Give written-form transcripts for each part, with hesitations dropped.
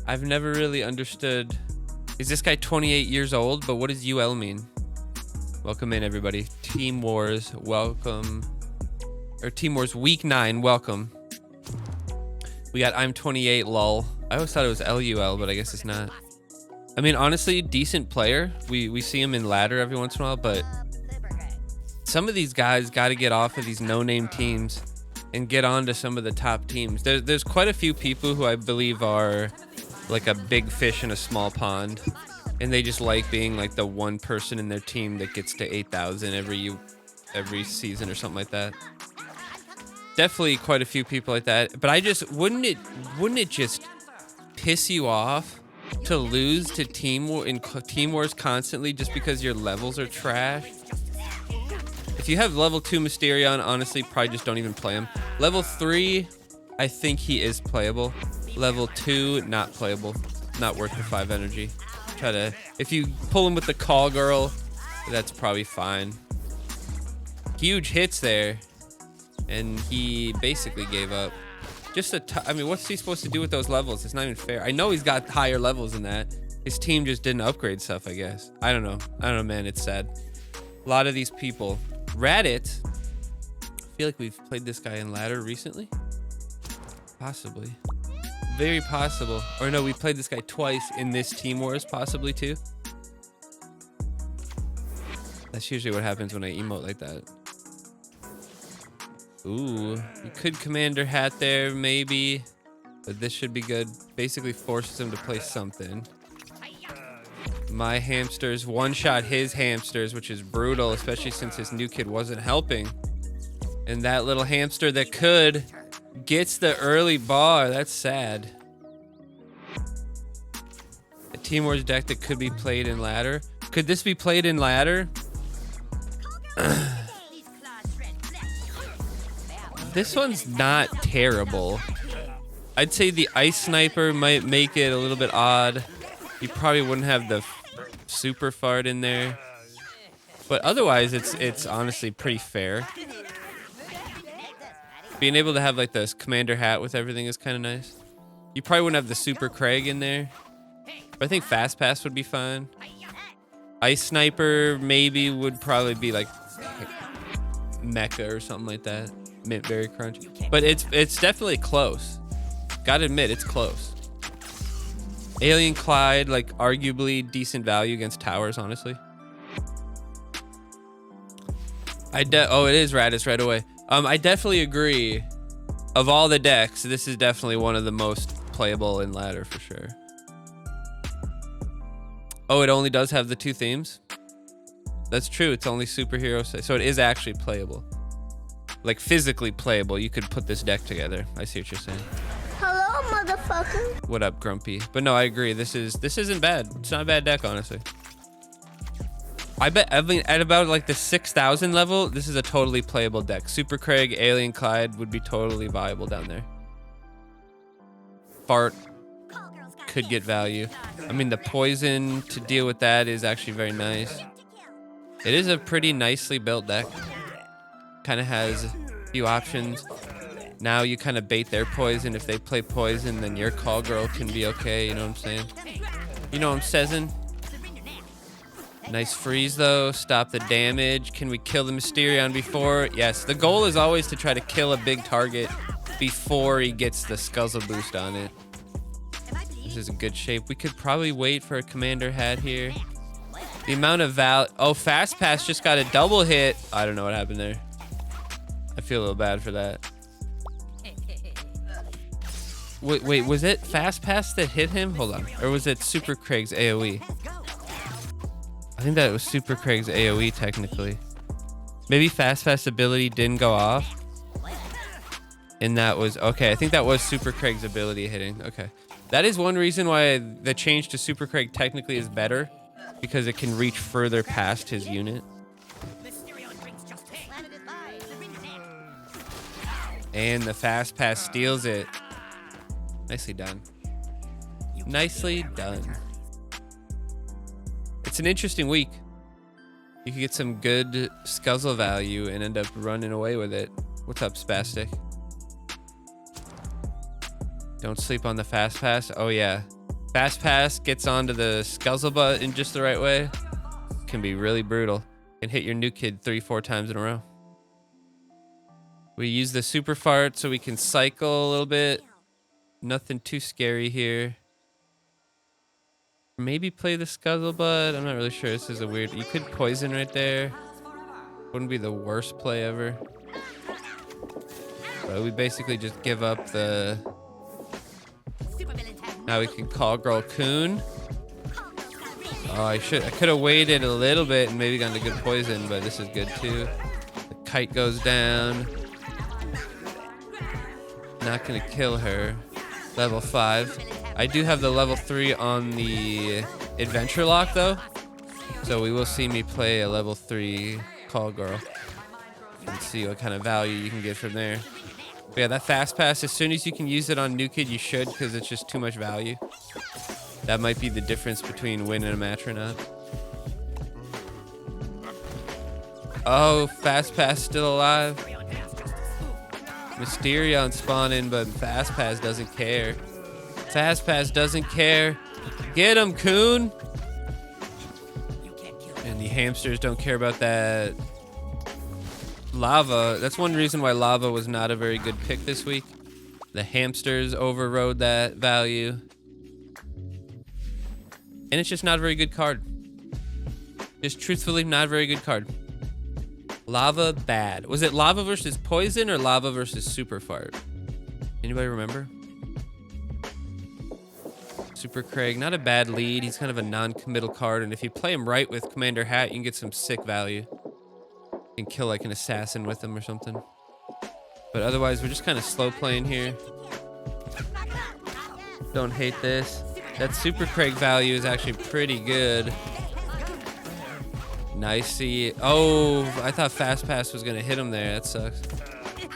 I've never really understood. Is this guy 28 years old? But what does UL mean? Welcome in, everybody. Team Wars, welcome. Or Team Wars Week 9, welcome. We got I'm 28, lol. I always thought it was LUL, but I guess it's not. I mean, honestly, decent player. We see him in ladder every once in a while, but some of these guys got to get off of these no-name teams and get on to some of the top teams. There's quite a few people who I believe are like a big fish in a small pond, and they just like being like the one person in their team that gets to 8,000 every season or something like that. Definitely quite a few people like that, but I just wouldn't it just piss you off to lose to Team Wars constantly just because your levels are trash? If you have level 2 Mysterion, honestly, probably just don't even play him. Level 3, I think he is playable. Level 2, not playable. Not worth the 5 energy. If you pull him with the call girl, that's probably fine. Huge hits there, and he basically gave up. I mean, what's he supposed to do with those levels? It's not even fair. I know he's got higher levels than that. His team just didn't upgrade stuff, I guess. I don't know, man. It's sad. A lot of these people. Radit. I feel like we've played this guy in ladder recently. Possibly. Very possible. Or no, we played this guy twice in this Team Wars, possibly too. That's usually what happens when I emote like that. Ooh, you could Commander Hat there, maybe. But this should be good. Basically forces him to play something. My hamsters one-shot his hamsters, which is brutal, especially since his new kid wasn't helping. And that little hamster that could gets the early bar. That's sad. A Team Wars deck that could be played in ladder. Could this be played in ladder? This one's not terrible. I'd say the Ice Sniper might make it a little bit odd. You probably wouldn't have the super fart in there. But otherwise, it's honestly pretty fair. Being able to have like this Commander Hat with everything is kind of nice. You probably wouldn't have the Super Craig in there. But I think Fast Pass would be fine. Ice Sniper maybe would probably be like Mecha or something like that. Mint Berry Crunch. But it's definitely close. Gotta admit, it's close. Alien Clyde, like arguably decent value against towers, honestly. Oh, it is Radis right away. I definitely agree. Of all the decks, this is definitely one of the most playable in ladder for sure. Oh, it only does have the 2 themes? That's true. It's only superhero, so it is actually playable. Like physically playable. You could put this deck together. I see what you're saying. Hello, motherfucker. What up, Grumpy? But no, I agree. This isn't bad. It's not a bad deck, honestly. I bet at about like the 6,000 level, this is a totally playable deck. Super Craig, Alien Clyde would be totally viable down there. Fart could get value. I mean, the poison to deal with that is actually very nice. It is a pretty nicely built deck. Kind of has a few options. Now you kind of bait their poison. If they play poison, then your call girl can be okay. You know what I'm saying? You know what I'm saying? Nice freeze though. Stop the damage. Can we kill the Mysterion before? Yes. The goal is always to try to kill a big target before he gets the Skuzzle boost on it. This is in good shape. We could probably wait for a Commander Hat here. The amount of oh, Fast Pass just got a double hit. I don't know what happened there. I feel a little bad for that. Wait, was it Fast Pass that hit him? Hold on. Or was it Super Craig's AoE? I think that was Super Craig's AoE technically. Maybe Fast Pass ability didn't go off. And that was, okay, I think that was Super Craig's ability hitting. Okay. That is one reason why the change to Super Craig technically is better. Because it can reach further past his unit. And the Fast Pass steals it. Nicely done. Nicely done. It's an interesting week. You could get some good Skuzzle value and end up running away with it. What's up, Spastic? Don't sleep on the Fast Pass. Oh, yeah. Fast pass gets onto the Skuzzle butt in just the right way. Can be really brutal. Can hit your new kid 3-4 times in a row. We use the super fart so we can cycle a little bit. Nothing too scary here. Maybe play the Skuzzle butt. I'm not really sure. This is a weird. You could poison right there. Wouldn't be the worst play ever. But we basically just give up the. Now we can call girl Coon. Oh, I could have waited a little bit and maybe gotten a good poison, but this is good too. The kite goes down. Not gonna kill her. Level 5. I do have the level 3 on the adventure lock though, so we will see me play a level 3 call girl and see what kind of value you can get from there. But yeah, that fast pass, as soon as you can use it on new kid, you should, because it's just too much value. That might be the difference between winning a match or not. Oh, fast pass still alive. Mysterion spawning, but fast pass doesn't care. Fast pass doesn't care. Get him, Coon. And the hamsters don't care about that. Lava, that's one reason why lava was not a very good pick this week. The hamsters overrode that value. And it's just not a very good card. Just truthfully not a very good card. Lava, bad. Was it lava versus poison or lava versus super fart? Anybody remember? Super Craig, not a bad lead. He's kind of a non-committal card, and if you play him right with Commander Hat, you can get some sick value. You can kill like an assassin with him or something. But otherwise, we're just kind of slow playing here. Don't hate this. That Super Craig value is actually pretty good. Nicey. Oh, I thought Fast Pass was going to hit him there. That sucks.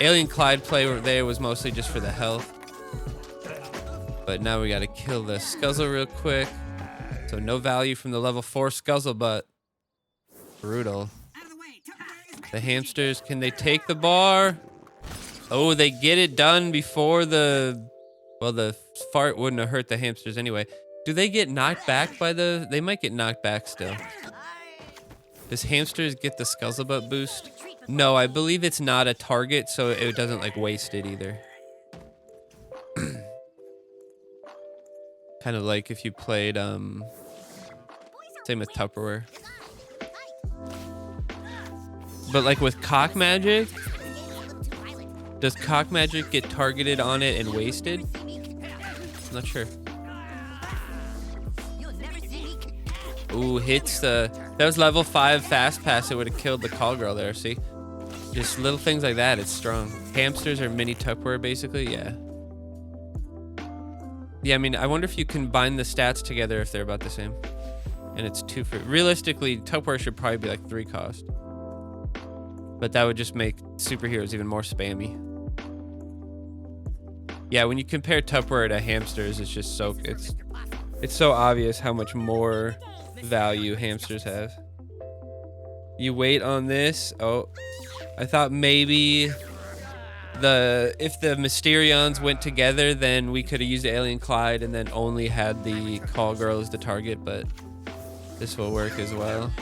Alien Clyde play there was mostly just for the health. But now we got to kill the Skuzzle real quick. So no value from the level 4 Skuzzle, but brutal. The hamsters, can they take the bar? Oh, they get it done before the... Well, the fart wouldn't have hurt the hamsters anyway. Do they get knocked back by the... They might get knocked back still. Does hamsters get the Skuzzlebutt boost? No, I believe it's not a target, so it doesn't like waste it either. Kind of like if you played, same with Tupperware. But like with Cock Magic, does Cock Magic get targeted on it and wasted? I'm not sure. Ooh, hits the... That was level 5 fast pass. It would have killed the call girl there, see? Just little things like that, it's strong. Hamsters are mini Tupperware, basically, yeah. Yeah, I mean, I wonder if you combine the stats together if they're about the same. And it's 2 for... Realistically, Tupperware should probably be like 3 cost. But that would just make superheroes even more spammy. Yeah, when you compare Tupperware to hamsters, it's just so... It's so obvious how much more value hamsters have. You wait on this. Oh, I thought maybe if the Mysterions went together, then we could have used Alien Clyde and then only had the call girl as the target, but this will work as well.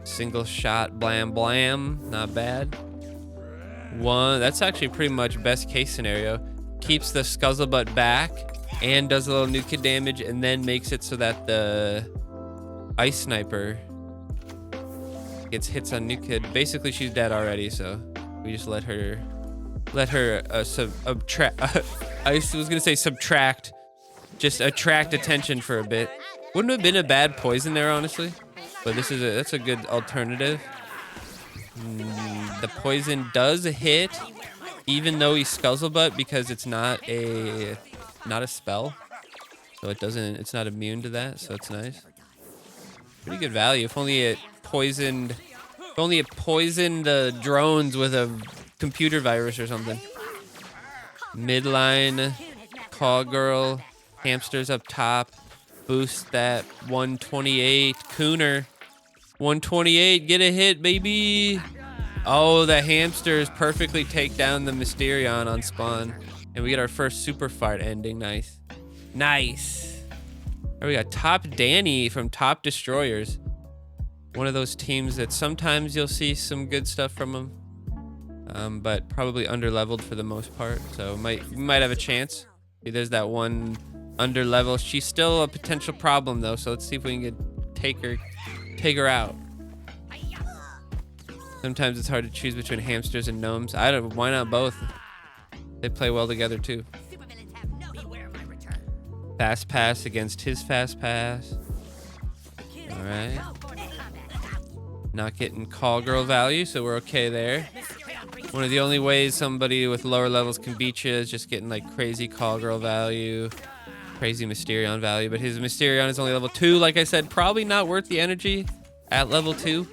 Single shot, blam blam, not bad. One, that's actually pretty much best case scenario. Keeps the Skuzzlebutt back and does a little new kid damage, and then makes it so that the Ice Sniper gets hits on new kid. Basically, she's dead already, so we just let her I was gonna say subtract, just attract attention for a bit. Wouldn't have been a bad poison there, honestly, but that's a good alternative. The poison does hit, even though he's Skuzzlebutt, because it's not a spell, so it's not immune to that, so it's nice. Pretty good value. If only it poisoned the drones with a computer virus or something. Midline, call girl, hamsters up top, boost that 128 Cooner. 128, get a hit, baby. Oh, the hamsters perfectly take down the Mysterion on spawn. And we get our first super fart ending. Nice. Nice. There we got Top Danny from Top Destroyers. One of those teams that sometimes you'll see some good stuff from them, but probably under-leveled for the most part. So we might have a chance. There's that one under-level. She's still a potential problem though, so let's see if we can take her out. Sometimes it's hard to choose between hamsters and gnomes. Why not both? They play well together too. Fast pass against his fast pass. All right. Not getting call girl value, so we're okay there. One of the only ways somebody with lower levels can beat you is just getting like crazy call girl value, crazy Mysterion value. But his Mysterion is only level 2. Like I said, probably not worth the energy at level 2.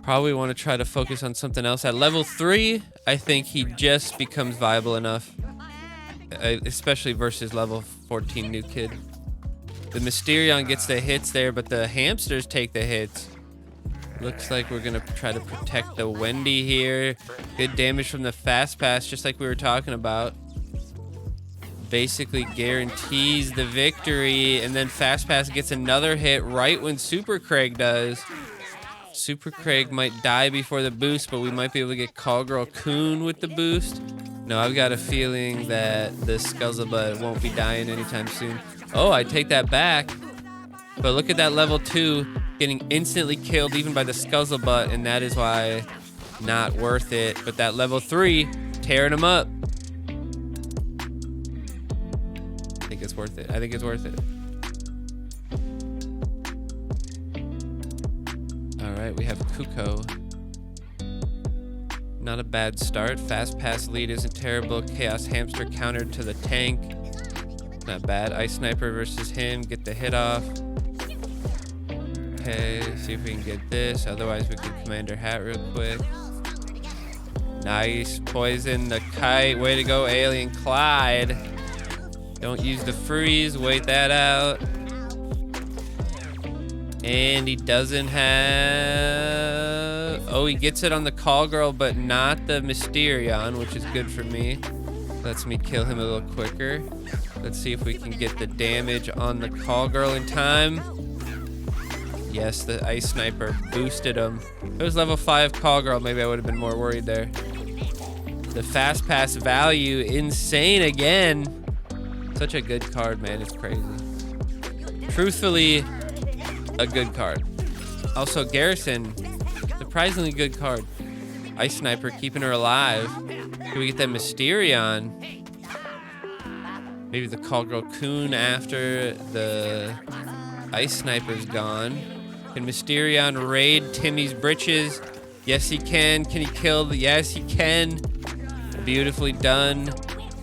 Probably want to try to focus on something else. At level 3, I think he just becomes viable enough, especially versus level 14 new kid. The Mysterion gets the hits there, but the hamsters take the hits. Looks like we're going to try to protect the Wendy here. Good damage from the fast pass, just like we were talking about. Basically guarantees the victory, and then fast pass gets another hit right when Super Craig does. Super Craig might die before the boost, but we might be able to get Call Girl Coon with the boost. No, I've got a feeling that the Skuzzle won't be dying anytime soon. Oh, I take that back. But look at that level 2 getting instantly killed even by the Skuzzle, and that is why not worth it. But that level 3 tearing him up. I think it's worth it. I think it's worth it. All right, we have Kuko. Not a bad start. Fast pass lead isn't terrible. Chaos Hamster countered to the tank. Not bad. Ice Sniper versus him. Get the hit off. Okay, see if we can get this. Otherwise, we can Commander Hat real quick. Nice. Poison the kite. Way to go, Alien Clyde. Don't use the freeze. Wait that out. And he doesn't have... Oh, he gets it on the Call Girl, but not the Mysterion, which is good for me. Lets me kill him a little quicker. Let's see if we can get the damage on the Call Girl in time. Yes, the Ice Sniper boosted him. If it was level 5 Call Girl, maybe I would have been more worried there. The fast pass value, insane again. Such a good card, man. It's crazy. Truthfully, a good card. Also, Garrison, surprisingly good card. Ice Sniper keeping her alive. Can we get that Mysterion? Maybe the Call Girl Coon after the Ice Sniper's gone. Can Mysterion raid Timmy's britches? Yes, he can. Can he kill the... Yes, he can. Beautifully done.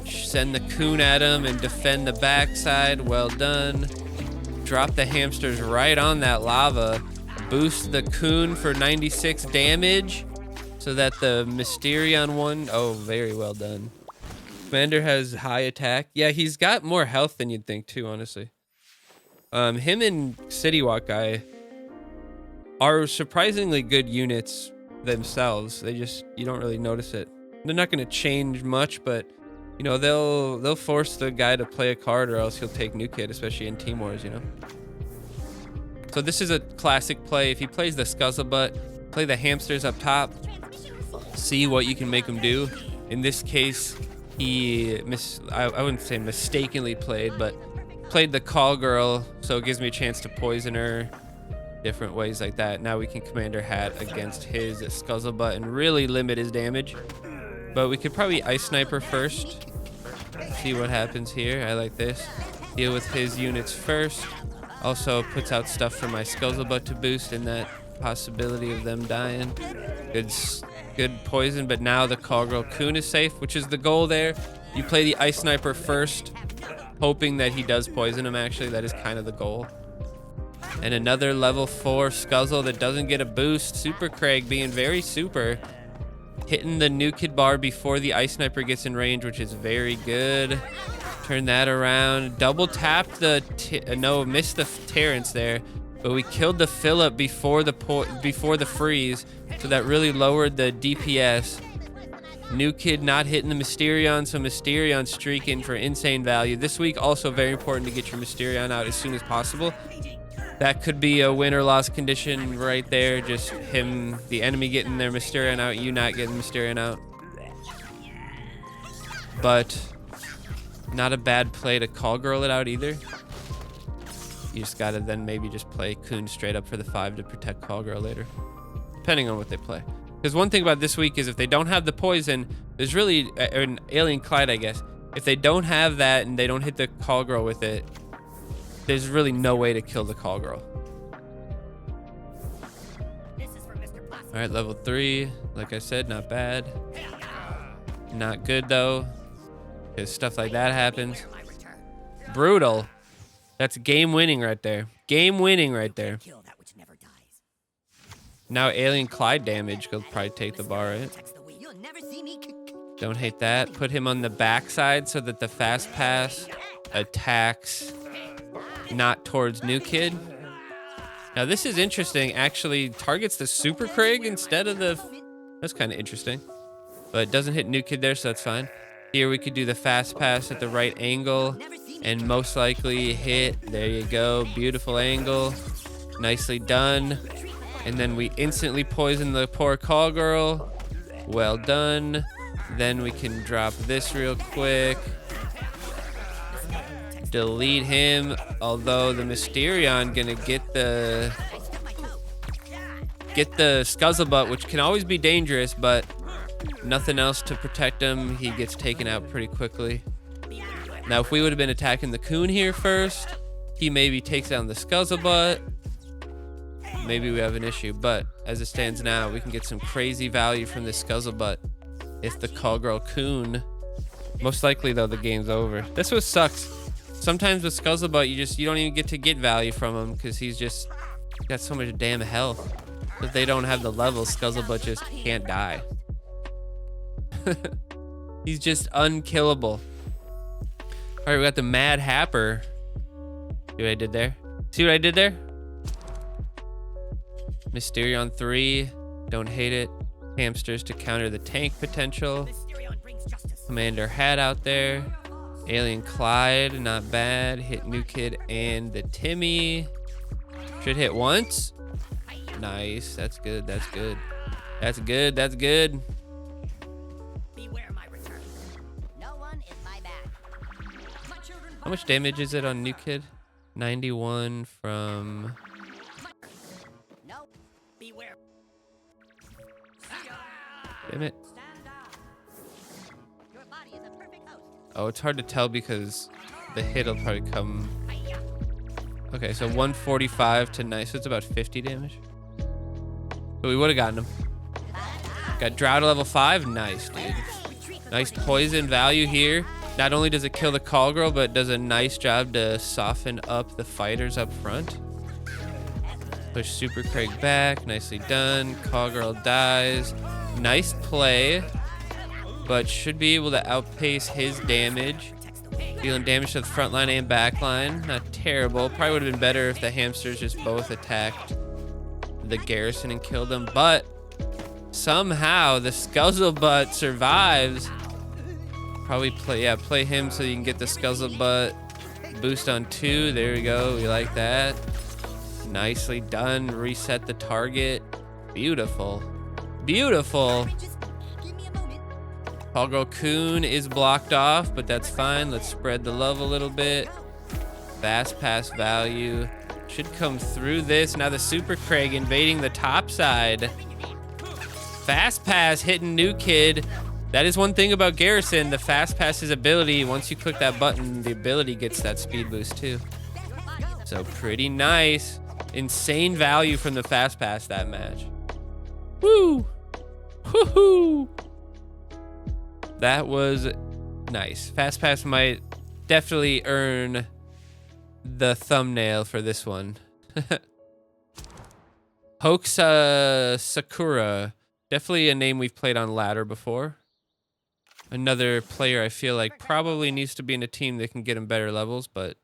Send the Coon at him and defend the backside. Well done. Drop the hamsters right on that lava. Boost the Coon for 96 damage so that the Mysterion one... Oh, very well done. Commander has high attack. Yeah, he's got more health than you'd think too, honestly. Him and City Walk guy are surprisingly good units themselves. They just, you don't really notice it. They're not going to change much, but you know, they'll force the guy to play a card or else he'll take new kid, especially in Team Wars, you know. So this is a classic play. If he plays the Skuzzle, play the hamsters up top, see what you can make him do. In this case, he I wouldn't say mistakenly played, but played the Call Girl, so it gives me a chance to poison her. Different ways like that. Now we can Commander Hat against his Skuzzle and really limit his damage. But we could probably Ice Sniper first. See what happens here. I like this. Deal with his units first. Also puts out stuff for my Skuzzle to boost in that possibility of them dying. Good poison, but now the Call Girl Coon is safe, which is the goal there. You play the Ice Sniper first, hoping that he does poison him, actually. That is kind of the goal. And another level 4 Skuzzle that doesn't get a boost. Super Craig being very super. Hitting the new kid bar before the Ice Sniper gets in range, which is very good. Turn that around. Double tapped the... no, missed the Terrence there. But we killed the Phillip before the freeze. So that really lowered the DPS. New kid not hitting the Mysterion, so Mysterion streaking for insane value. This week, also very important to get your Mysterion out as soon as possible. That could be a win or loss condition right there. Just him, the enemy getting their Mysterion out, you not getting Mysterion out. But not a bad play to call girl it out either. You just gotta then maybe just play Coon straight up for the 5 to protect call girl later, depending on what they play. Because one thing about this week is if they don't have the poison, there's really an Alien Clyde, I guess. If they don't have that and they don't hit the call girl with it, there's really no way to kill the call girl. All right, level 3. Like I said, not bad. Not good though, because stuff like that happens. Brutal. That's game winning right there. Game winning right there. Now Alien Clyde damage will probably take the bar, right? Don't hate that. Put him on the backside so that the fast pass attacks not towards New Kid. Now this is interesting. Actually targets the Super Craig instead of the... That's kind of interesting. But it doesn't hit New Kid there, so that's fine. Here we could do the fast pass at the right angle and most likely hit. There you go. Beautiful angle. Nicely done. And then we instantly poison the poor call girl. Well done. Then we can drop this real quick. Delete him. Although the Mysterion gonna get the Skuzzle butt, which can always be dangerous, but nothing else to protect him. He gets taken out pretty quickly. Now, if we would have been attacking the Coon here first, he maybe takes down the Skuzzle butt. Maybe we have an issue, but as it stands now, we can get some crazy value from this Skuzzle butt if the call girl Coon. Most likely though, the game's over. That's what sucks. Sometimes with Skuzzle butt, you don't even get to get value from him because he's got so much damn health. If they don't have the level, Skuzzle butt just can't die. He's just unkillable. All right, we got the Mad Happer. See what I did there? See what I did there? Mysterion 3, don't hate it. Hamsters to counter the tank potential. Commander Hat out there. Alien Clyde, not bad. Hit New Kid and the Timmy. Should hit once. Nice, that's good, that's good. That's good, that's good. How much damage is it on New Kid? 91 from... Damn it. Oh, it's hard to tell because the hit'll probably come... Okay, so 145 to nice, so it's about 50 damage. But we would have gotten him. Got Drow to level 5, nice, dude. Nice poison value here. Not only does it kill the call girl, but it does a nice job to soften up the fighters up front. Push Super Craig back, nicely done. Call girl dies. Nice play, but should be able to outpace his damage. Dealing damage to the front line and back line. Not terrible. Probably would have been better if the hamsters just both attacked the garrison and killed them, but somehow the Skuzzle butt survives. Probably play him so you can get the Skuzzle butt. Boost on 2. There we go. We like that. Nicely done. Reset the target. Beautiful. Beautiful. Call girl Coon is blocked off, but that's fine. Let's spread the love a little bit. Fast pass value should come through this. Now the Super Craig invading the top side. Fast pass hitting New Kid. That is one thing about Garrison. The fast pass's ability, once you click that button, the ability gets that speed boost too. So pretty nice. Insane value from the fast pass that match. Woo! Woohoo! That was nice. Fast pass might definitely earn the thumbnail for this one. Hoaxa Sakura. Definitely a name we've played on ladder before. Another player I feel like probably needs to be in a team that can get him better levels, but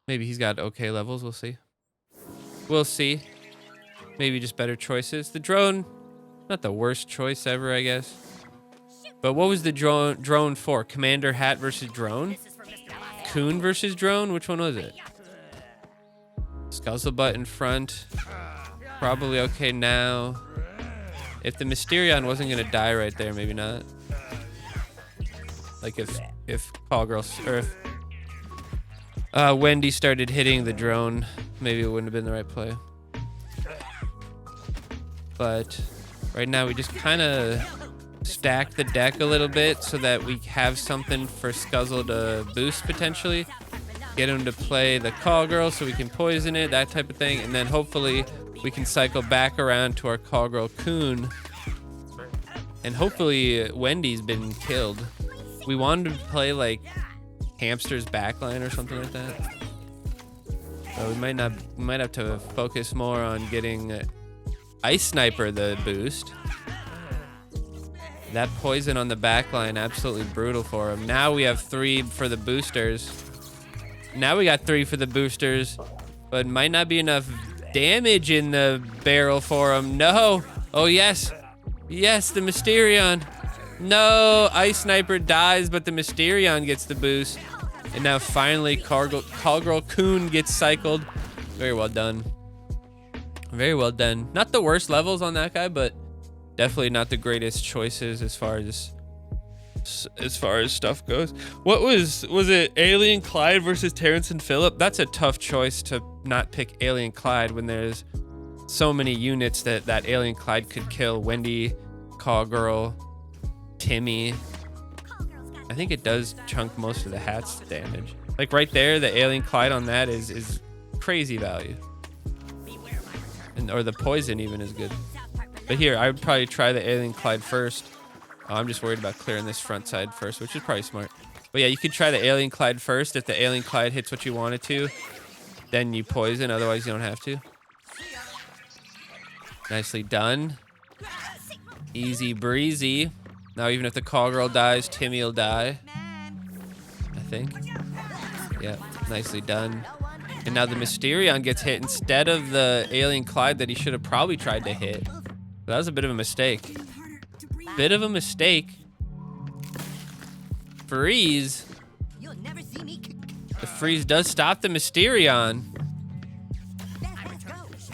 maybe he's got okay levels. We'll see. We'll see. Maybe just better choices. The drone, not the worst choice ever, I guess. But what was the drone for? Commander Hat versus drone? Coon versus drone? Which one was it? Skuzzle butt in front. Probably okay now. If the Mysterion wasn't gonna die right there, maybe not. Like if Call Girl or if Wendy started hitting the drone, maybe it wouldn't have been the right play. But right now we just kind of stack the deck a little bit so that we have something for Skuzzle to boost potentially. Get him to play the Call Girl so we can poison it, that type of thing. And then hopefully we can cycle back around to our Call Girl Coon. And hopefully Wendy's been killed. We wanted to play like Hamster's backline or something like that. So we might have to focus more on getting Ice Sniper the boost. That poison on the backline, absolutely brutal for him. Now we have 3 for the boosters. Now we got 3 for the boosters, but might not be enough damage in the barrel for him. No. Oh, yes. Yes, the Mysterion. No, Ice Sniper dies, but the Mysterion gets the boost. And now finally, Call Girl Coon gets cycled. Very well done. Very well done. Not the worst levels on that guy, but definitely not the greatest choices as far as stuff goes. What was it Alien Clyde versus Terrence and Phillip? That's a tough choice to not pick Alien Clyde when there's so many units that Alien Clyde could kill. Wendy, Call Girl, Timmy. I think it does chunk most of the hat's damage. Like right there, the Alien Clyde on that is crazy value. Or the poison even is good. But here, I would probably try the Alien Clyde first. Oh, I'm just worried about clearing this front side first, which is probably smart. But yeah, you could try the Alien Clyde first. If the Alien Clyde hits what you want it to, then you poison. Otherwise, you don't have to. Nicely done. Easy breezy. Now, even if the Call Girl dies, Timmy will die. I think. Yeah, nicely done. And now the Mysterion gets hit instead of the Alien Clyde that he should have probably tried to hit. That was a bit of a mistake. Bit of a mistake. Freeze. The freeze does stop the Mysterion.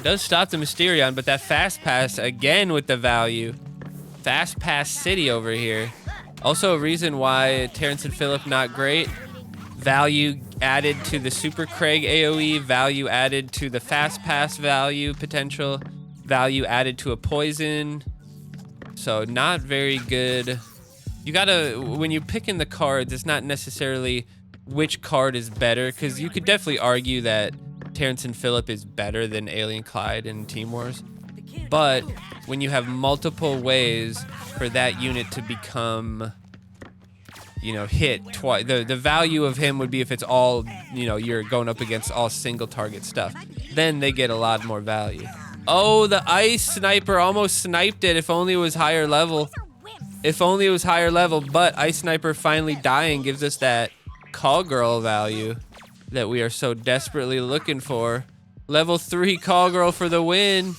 Does stop the Mysterion, but that fast pass again with the value. Fast pass city over here. Also a reason why Terrence and Phillip not great. Value added to the Super Craig AoE, value added to the fast pass value potential, value added to a poison. So not very good. You gotta, when you're picking the cards, it's not necessarily which card is better, because you could definitely argue that Terrence and Phillip is better than Alien Clyde in Team Wars. But when you have multiple ways for that unit to become, you know, hit twice, the value of him would be if it's all, you know, you're going up against all single target stuff. Then they get a lot more value. Oh, the Ice Sniper almost sniped it. If only it was higher level. If only it was higher level. But Ice Sniper finally dying gives us that Call Girl value that we are so desperately looking for. Level 3 Call Girl for the win.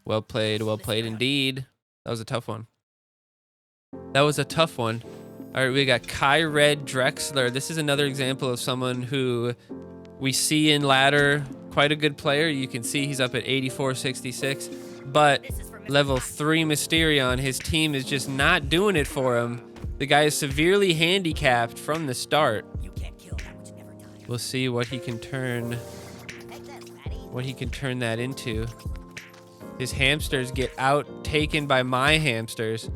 Well played indeed. That was a tough one. That was a tough one. All right, we got Kai Red Drexler. This is another example of someone who we see in ladder, quite a good player. You can see he's up at 8466, but level 3 Mysterion, his team is just not doing it for him. The guy is severely handicapped from the start. We'll see what he can turn that into. His hamsters get taken by my hamsters,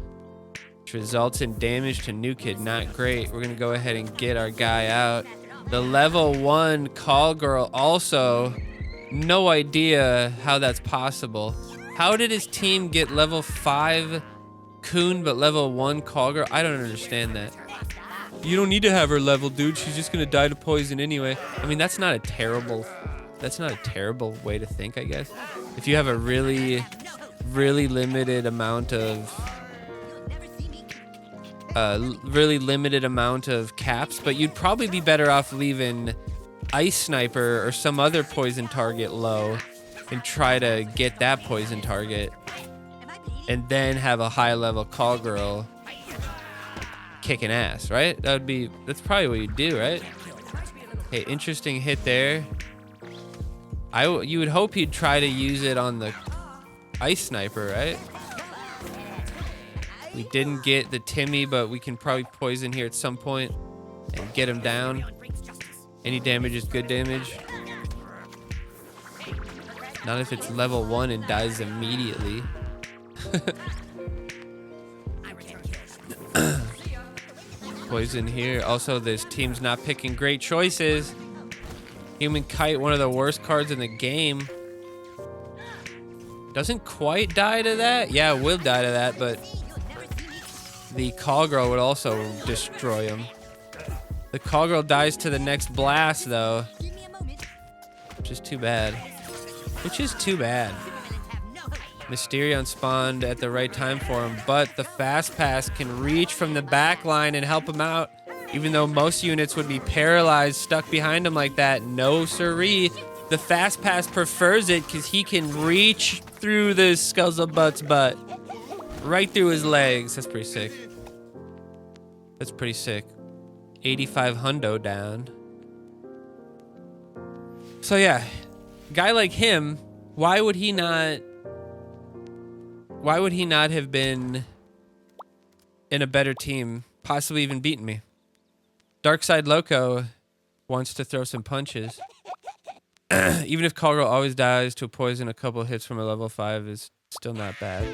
which results in damage to New Kid. Not great. We're gonna go ahead and get our guy out. The level 1 Call Girl also, no idea how that's possible. How did his team get level 5 Coon but level 1 Call Girl? I don't understand that. You don't need to have her level, dude. She's just gonna die to poison anyway. I mean, that's not a terrible way to think, I guess. If you have a really limited amount of caps, but you'd probably be better off leaving Ice Sniper or some other poison target low and try to get that poison target and then have a high level Call Girl kicking ass, right? That's probably what you do, right? Hey, interesting hit there. You would hope he'd try to use it on the ice sniper, right? We didn't get the Timmy, but we can probably poison here at some point and get him down. Any damage is good damage. Not if it's level 1 and dies immediately. Poison here. Also, this team's not picking great choices. Human Kite, one of the worst cards in the game. Doesn't quite die to that. Yeah, it will die to that, but the Call Girl would also destroy him. The Call Girl dies to the next blast, though. Which is too bad. Mysterion spawned at the right time for him, but the Fast Pass can reach from the back line and help him out. Even though most units would be paralyzed, stuck behind him like that. No siree. The Fast Pass prefers it because he can reach through the Skuzzle butt's butt. Right through his legs. That's pretty sick. 85 hundo down. So yeah, guy like him, why would he not have been in a better team, possibly even beaten me? Darkside Loco wants to throw some punches. Even if Call Girl always dies to a poison, a couple hits from a level 5 is still not bad.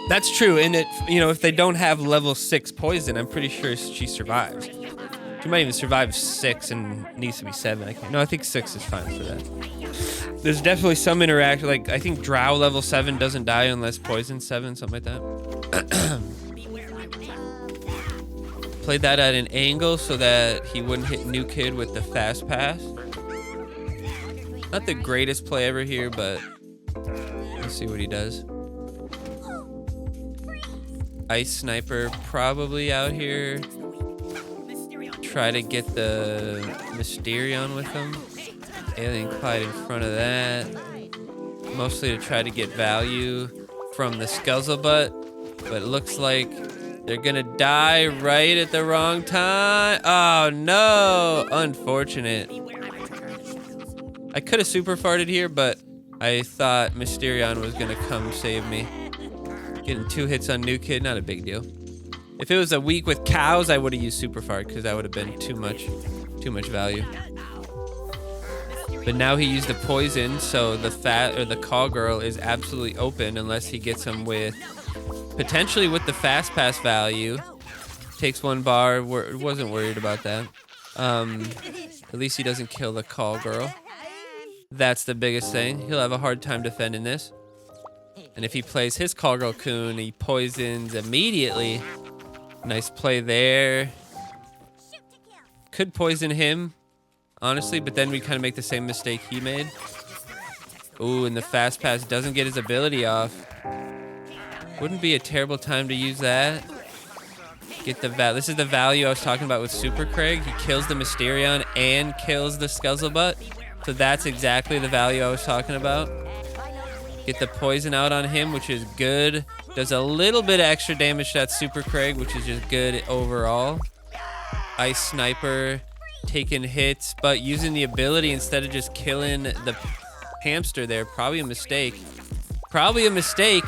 That's true, and if they don't have level 6 poison, I'm pretty sure she survives. She might even survive 6 and needs to be 7. I think 6 is fine for that. There's definitely some interaction, like I think Drow level 7 doesn't die unless poison 7, something like that. Played that at an angle so that he wouldn't hit New Kid with the Fast Pass. Not the greatest play ever here, but let's see what he does. Ice Sniper probably out here. Try to get the Mysterion with him. Alien Clyde in front of that. Mostly to try to get value from the Skuzzle butt, but it looks like they're gonna die right at the wrong time. Oh no, unfortunate. I could have super farted here, but I thought Mysterion was gonna come save me. Getting 2 hits on New Kid, not a big deal. If it was a week with cows, I would have used super fart because that would have been too much value. But now he used the poison, so the Call Girl is absolutely open unless he gets him with potentially with the Fast Pass value. Takes 1 bar. Wasn't worried about that. At least he doesn't kill the Call Girl. That's the biggest thing. He'll have a hard time defending this. And if he plays his Call Girl Coon, he poisons immediately. Nice play there. Could poison him, honestly, but then we kind of make the same mistake he made. Ooh, and the Fast Pass doesn't get his ability off. Wouldn't be a terrible time to use that. Get the this is the value I was talking about with Super Craig. He kills the Mysterion and kills the Skuzzlebutt. So that's exactly the value I was talking about. Get the poison out on him, which is good. Does a little bit of extra damage to that Super Craig, which is just good overall. Ice Sniper taking hits, but using the ability instead of just killing the hamster there. Probably a mistake. Probably a mistake.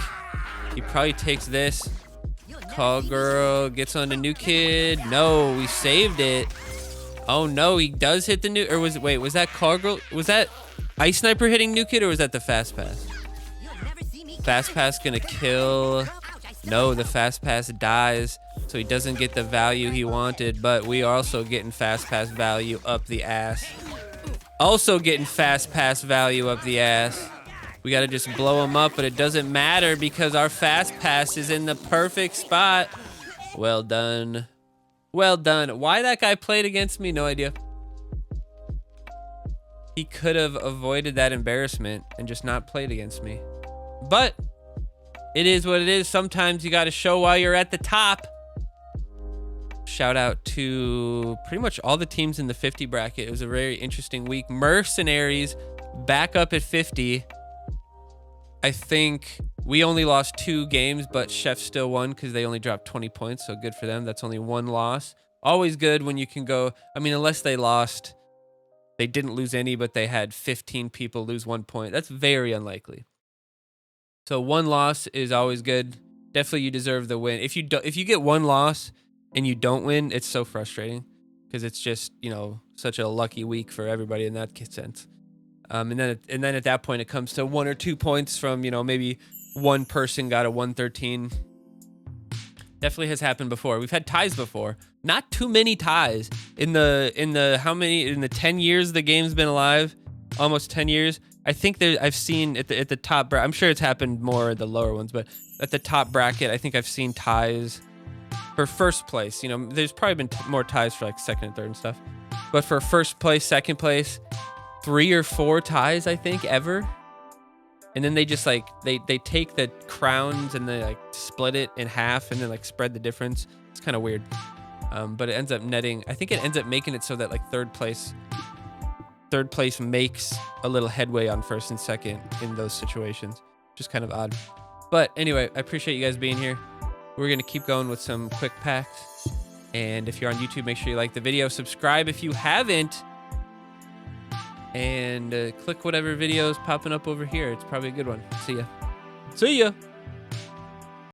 He probably takes this. Call Girl gets on the New Kid. No, we saved it. Oh no, he does hit the new, or was that Call Girl? Was that Ice Sniper hitting New Kid, or was that the Fast Pass? Fast Pass gonna kill. No, the Fast Pass dies, so he doesn't get the value he wanted, but we are also getting Fast Pass value up the ass. Also getting Fast Pass value up the ass. We gotta just blow him up, but it doesn't matter because our Fast Pass is in the perfect spot. Well done. Well done. Why that guy played against me, no idea. He could have avoided that embarrassment and just not played against me. But it is what it is. Sometimes you gotta show while you're at the top. Shout out to pretty much all the teams in the 50 bracket. It was a very interesting week. Mercenaries back up at 50. I think we only lost 2 games, but Chef still won because they only dropped 20 points. So good for them. That's only 1 loss. Always good when you can go. I mean, unless they lost, they didn't lose any, but they had 15 people lose 1 point. That's very unlikely. So 1 loss is always good. Definitely you deserve the win. If you get 1 loss and you don't win, it's so frustrating because it's just, you know, such a lucky week for everybody in that sense. And then at that point, it comes to 1 or 2 points from, you know, maybe one person got a 113. Definitely has happened before. We've had ties before. Not too many ties in the 10 years the game's been alive, almost 10 years. I think I've seen at the top. I'm sure it's happened more at the lower ones, but at the top bracket, I think I've seen ties for first place. You know, there's probably been more ties for like second and third and stuff, but for first place, second place, 3 or 4 ties, I think, ever. And then they just like, they take the crowns and they like split it in half and then like spread the difference. It's kind of weird. But it ends up netting. I think it ends up making it so that like third place makes a little headway on first and second in those situations. Just kind of odd. But anyway, I appreciate you guys being here. We're going to keep going with some quick packs. And if you're on YouTube, make sure you like the video, subscribe if you haven't. And click whatever video is popping up over here. It's probably a good one. See ya. See ya.